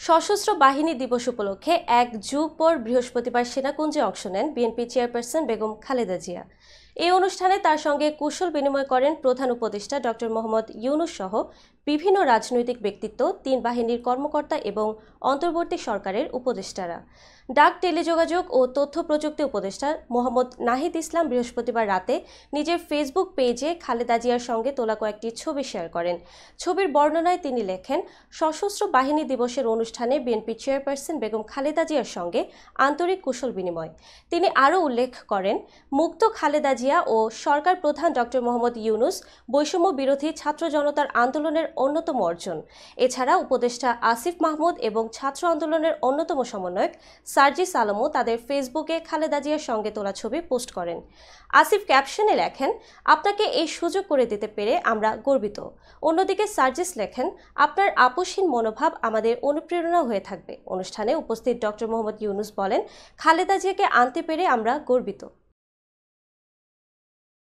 সশস্ত্র বাহিনী দিবস উপলক্ষে এক যুগ পর বৃহস্পতিবার সেনাকুঞ্জে অংশ নেন বিএনপি চেয়ারপারসন বেগম খালেদা জিয়া। এই অনুষ্ঠানে তার সঙ্গে কুশল বিনিময় করেন প্রধান উপদেষ্টা ডক্টর মোহাম্মদ ইউনূস সহ বিভিন্ন রাজনৈতিক ব্যক্তিত্ব, তিন বাহিনীর কর্মকর্তা এবং অন্তর্বর্তী সরকারের উপদেষ্টারা। ডাক, টেলিযোগাযোগ ও তথ্য প্রযুক্তি উপদেষ্টা মোহাম্মদ নাহিদ ইসলাম বৃহস্পতিবার রাতে নিজের ফেসবুক পেজে খালেদা জিয়ার সঙ্গে তোলা কয়েকটি ছবি শেয়ার করেন। ছবির বর্ণনায় তিনি লেখেন, সশস্ত্র বাহিনী দিবসের অনুষ্ঠানে বিএনপি চেয়ারপারসন বেগম খালেদা জিয়ার সঙ্গে আন্তরিক কুশল বিনিময়। তিনি আরও উল্লেখ করেন, মুক্ত খালেদা জিয়া ও সরকার প্রধান ডক্টর মোহাম্মদ ইউনূস বৈষম্য বিরোধী ছাত্র জনতার আন্দোলনের অন্যতম অর্জন। এছাড়া উপদেষ্টা আসিফ মাহমুদ এবং ছাত্র আন্দোলনের অন্যতম সমন্বয়ক সার্জিস আলমও তাদের ফেসবুকে খালেদা জিয়ার সঙ্গে তোলা ছবি পোস্ট করেন। আসিফ ক্যাপশনে লেখেন, আপনাকে এই সুযোগ করে দিতে পেরে আমরা গর্বিত। অন্যদিকে সার্জিস লেখেন, আপনার আপোষহীন মনোভাব আমাদের অনুপ্রেরণা হয়ে থাকবে। অনুষ্ঠানে উপস্থিত ডক্টর মোহাম্মদ ইউনূস বলেন, খালেদা জিয়াকে আনতে পেরে আমরা গর্বিত।